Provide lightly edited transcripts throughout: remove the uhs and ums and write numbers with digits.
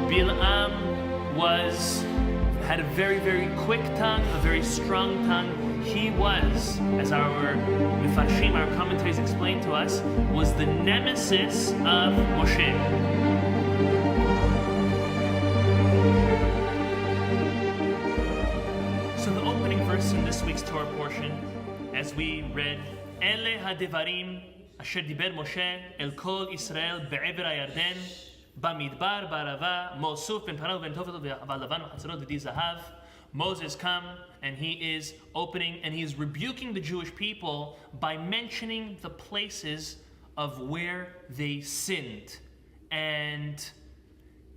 Bilam had a very, very quick tongue, a very strong tongue. He was, as our Mefarshim, our commentaries explain to us, was the nemesis of Moshe. So the opening verse in this week's Torah portion, as we read, Ele ha-Devarim asher diber Moshe el kol Yisrael be'ever ha-Yarden Bamidbar, Barava, Mosuf, Ben Parao, Ben Tofel, Valavan, Hatzarot, Di Zahav. Moses come and he is opening and he is rebuking the Jewish people by mentioning the places of where they sinned. And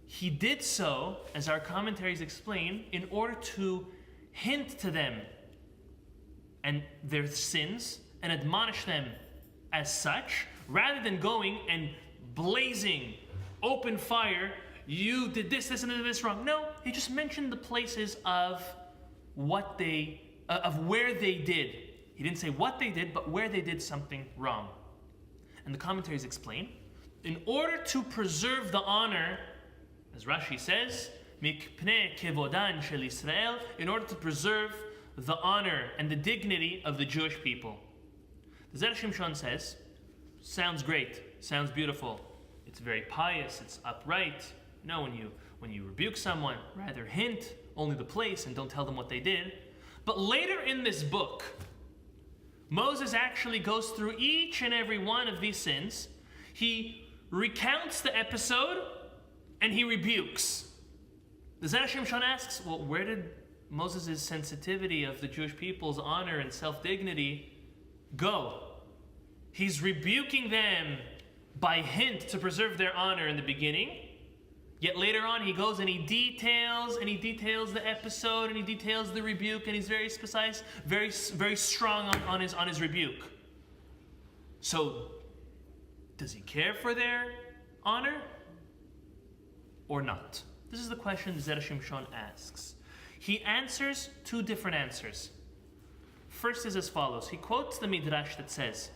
he did so, as our commentaries explain, in order to hint to them and their sins and admonish them as such, rather than going and blazing open fire, you did this, this, and this wrong. No, he just mentioned the places of what of where they did. He didn't say what they did, but where they did something wrong. And the commentaries explain, in order to preserve the honor, as Rashi says, mikpnei kevodan shel Yisrael, in order to preserve the honor and the dignity of the Jewish people. The Zera Shimshon says, sounds great, sounds beautiful. It's very pious, it's upright. You know, when you rebuke someone, rather hint only the place and don't tell them what they did. But later in this book, Moses actually goes through each and every one of these sins. He recounts the episode and he rebukes. The Zera Shimshon asks, well, where did Moses' sensitivity of the Jewish people's honor and self-dignity go? He's rebuking them by hint to preserve their honor in the beginning. Yet later on he goes and he details the episode and he details the rebuke, and he's very precise, very strong on his rebuke. So does he care for their honor or not? This is the question Zera Shimshon asks. He answers two different answers. First is as follows. He quotes the Midrash that says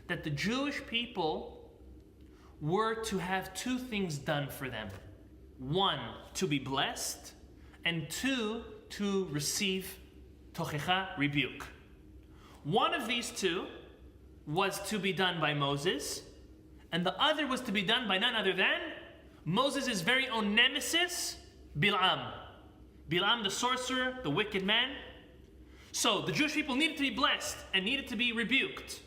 that the Jewish people were to have two things done for them. One, to be blessed, and two, to receive tochecha, rebuke. One of these two was to be done by Moses, and the other was to be done by none other than Moses' very own nemesis, Bilam. Bilam, the sorcerer, the wicked man. So the Jewish people needed to be blessed and needed to be rebuked.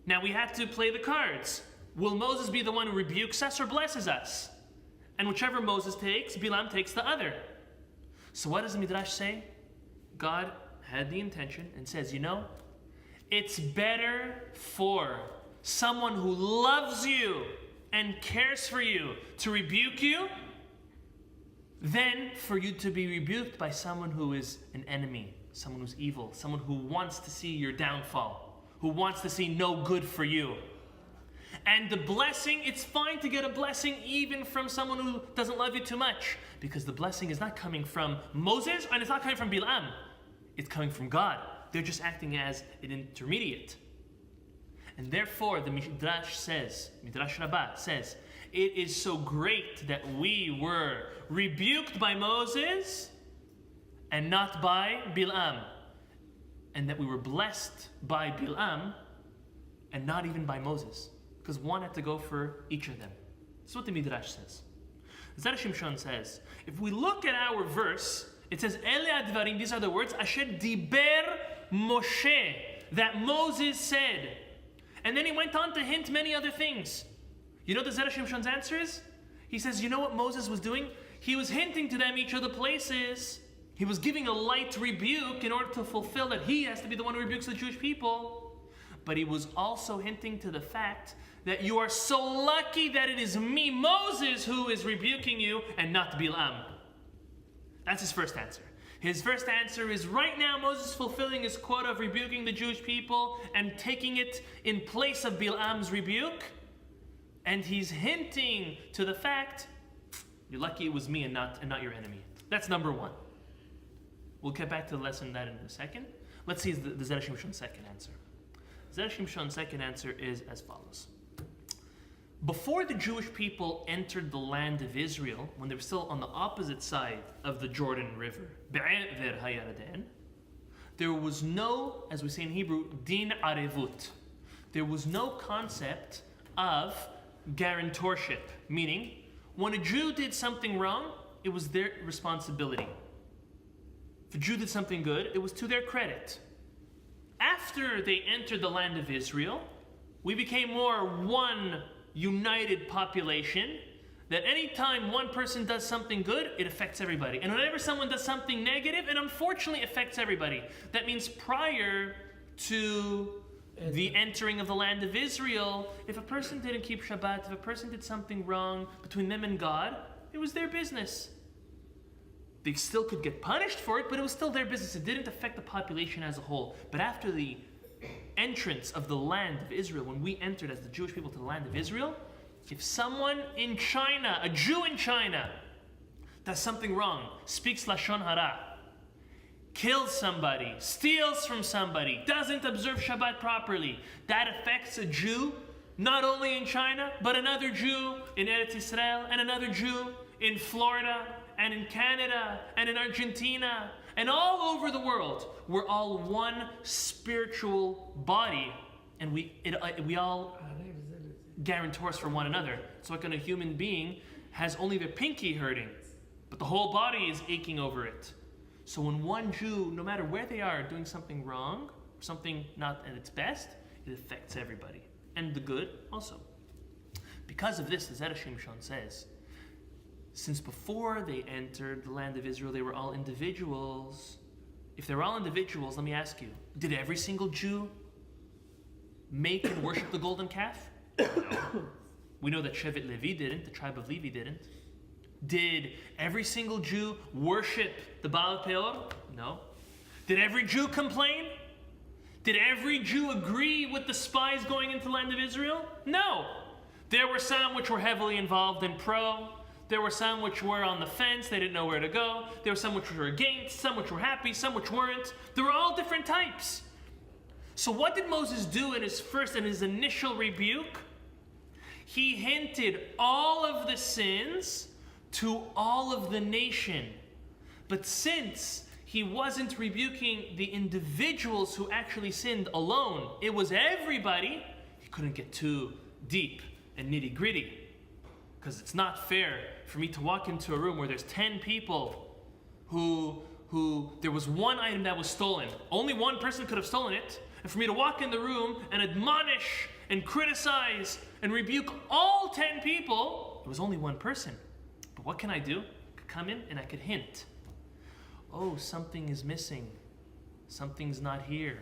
Now we have to play the cards. Will Moses be the one who rebukes us or blesses us? And whichever Moses takes, Bilam takes the other. So what does the Midrash say? God had the intention and says, you know, it's better for someone who loves you and cares for you to rebuke you than for you to be rebuked by someone who is an enemy, someone who's evil, someone who wants to see your downfall, who wants to see no good for you. And the blessing, it's fine to get a blessing even from someone who doesn't love you too much, because the blessing is not coming from Moses and it's not coming from Bilam. It's coming from God. They're just acting as an intermediate. And therefore, the Midrash Rabbah says, it is so great that we were rebuked by Moses and not by Bilam, and that we were blessed by Bilam and not even by Moses, because one had to go for each of them. That's what the Midrash says. Zera Shimshon says, if we look at our verse, it says, Ele ha-Devarim, these are the words, Asher diber Moshe, that Moses said. And then he went on to hint many other things. You know what the Zera Shimshon's answer is? He says, you know what Moses was doing? He was hinting to them each of the places. He was giving a light rebuke in order to fulfill that he has to be the one who rebukes the Jewish people. But he was also hinting to the fact that you are so lucky that it is me, Moses, who is rebuking you and not Bilam. That's his first answer. His first answer is right now Moses is fulfilling his quota of rebuking the Jewish people and taking it in place of Bilam's rebuke. And he's hinting to the fact, you're lucky it was me and not your enemy. That's number one. We'll get back to the lesson on that in a second. Let's see the Zera Shimshon's second answer. Zera Shimshon's second answer is as follows. Before the Jewish people entered the land of Israel, when they were still on the opposite side of the Jordan River, Be'ever HaYarden, there was no, as we say in Hebrew, din arevut. There was no concept of guarantorship, meaning when a Jew did something wrong, it was their responsibility. If a Jew did something good, it was to their credit. After they entered the land of Israel, we became more one united population, that anytime one person does something good, it affects everybody. And whenever someone does something negative, it unfortunately affects everybody. That means prior to the entering of the land of Israel, if a person didn't keep Shabbat, if a person did something wrong between them and God, it was their business. They still could get punished for it, but it was still their business. It didn't affect the population as a whole. But after the entrance of the land of Israel, when we entered as the Jewish people to the land of Israel, if someone in China, a Jew in China, does something wrong, speaks Lashon Hara, kills somebody, steals from somebody, doesn't observe Shabbat properly, that affects a Jew not only in China, but another Jew in Eretz Israel, and another Jew in Florida, and in Canada, and in Argentina, and all over the world. We're all one spiritual body, and we all guarantors for one another. It's like when a human being has only their pinky hurting, but the whole body is aching over it. So when one Jew, no matter where they are, doing something wrong, something not at its best, it affects everybody. And the good also. Because of this, the Zera Shimshon says, since before they entered the land of Israel, they were all individuals. If they were all individuals, let me ask you, did every single Jew make and worship the golden calf? No. We know that Shevet Levi didn't, the tribe of Levi didn't. Did every single Jew worship the Baal Peor? No. Did every Jew complain? Did every Jew agree with the spies going into the land of Israel? No. There were some which were heavily involved in pro. There were some which were on the fence, they didn't know where to go. There were some which were against, some which were happy, some which weren't. There were all different types. So what did Moses do in his initial rebuke? He hinted all of the sins to all of the nation. But since he wasn't rebuking the individuals who actually sinned alone, it was everybody, he couldn't get too deep and nitty-gritty. Because it's not fair for me to walk into a room where there's 10 people who there was one item that was stolen. Only one person could have stolen it. And for me to walk in the room and admonish and criticize and rebuke all 10 people, it was only one person. But what can I do? I could come in and I could hint. Oh, something is missing. Something's not here.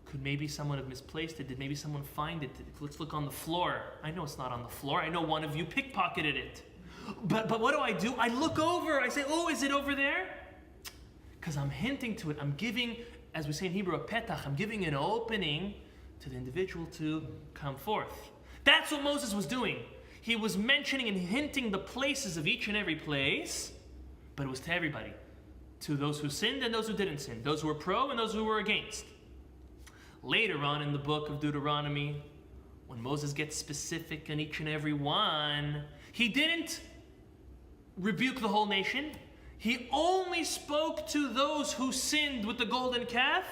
Could maybe someone have misplaced it? Did maybe someone find it? Let's look on the floor. I know it's not on the floor. I know one of you pickpocketed it. But what do? I look over. I say, oh, is it over there? Because I'm hinting to it. I'm giving, as we say in Hebrew, a petach. I'm giving an opening to the individual to come forth. That's what Moses was doing. He was mentioning and hinting the places of each and every place, but it was to everybody. To those who sinned and those who didn't sin. Those who were pro and those who were against. Later on in the book of Deuteronomy, when Moses gets specific on each and every one, he didn't rebuke the whole nation. He only spoke to those who sinned with the golden calf.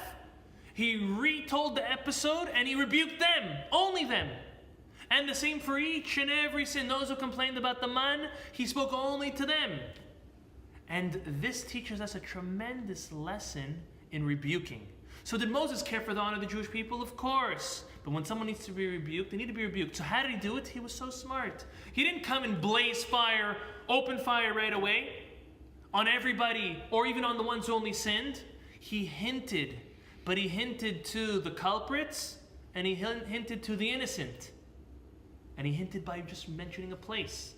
He retold the episode and he rebuked them, only them. And the same for each and every sin. Those who complained about the man, he spoke only to them. And this teaches us a tremendous lesson in rebuking. So did Moses care for the honor of the Jewish people? Of course. But when someone needs to be rebuked, they need to be rebuked. So how did he do it? He was so smart. He didn't come and blaze fire, open fire right away on everybody, or even on the ones who only sinned. He hinted, but he hinted to the culprits, and he hinted to the innocent. And he hinted by just mentioning a place.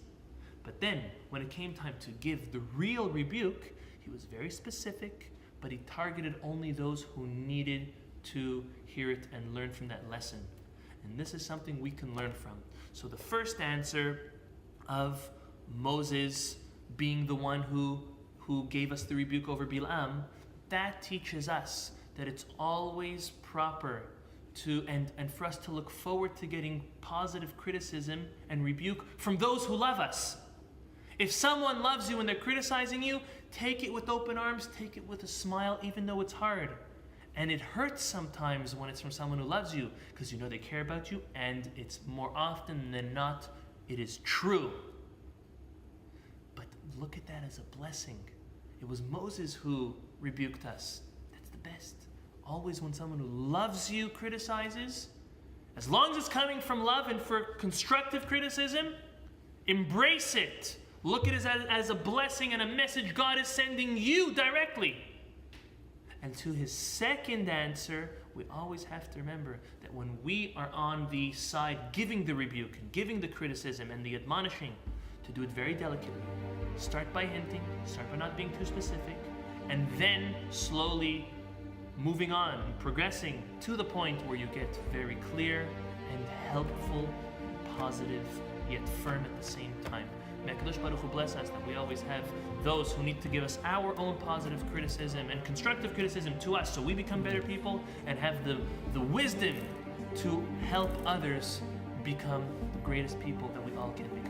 But then, when it came time to give the real rebuke, he was very specific, but he targeted only those who needed to hear it and learn from that lesson. And this is something we can learn from. So the first answer of Moses being the one who gave us the rebuke over Bilam, that teaches us that it's always proper and for us to look forward to getting positive criticism and rebuke from those who love us. If someone loves you and they're criticizing you, take it with open arms, take it with a smile, even though it's hard. And it hurts sometimes when it's from someone who loves you, because you know they care about you, and it's more often than not, it is true. But look at that as a blessing. It was Moses who rebuked us. That's the best. Always when someone who loves you criticizes, as long as it's coming from love and for constructive criticism, embrace it. Look at it as a blessing and a message God is sending you directly. And to his second answer, we always have to remember that when we are on the side giving the rebuke and giving the criticism and the admonishing, to do it very delicately. Start by hinting, start by not being too specific, and then slowly moving on, progressing to the point where you get very clear and helpful, positive, yet firm at the same time. May HaKadosh Baruch Hu bless us that we always have those who need to give us our own positive criticism and constructive criticism to us so we become better people and have the wisdom to help others become the greatest people that we all can be.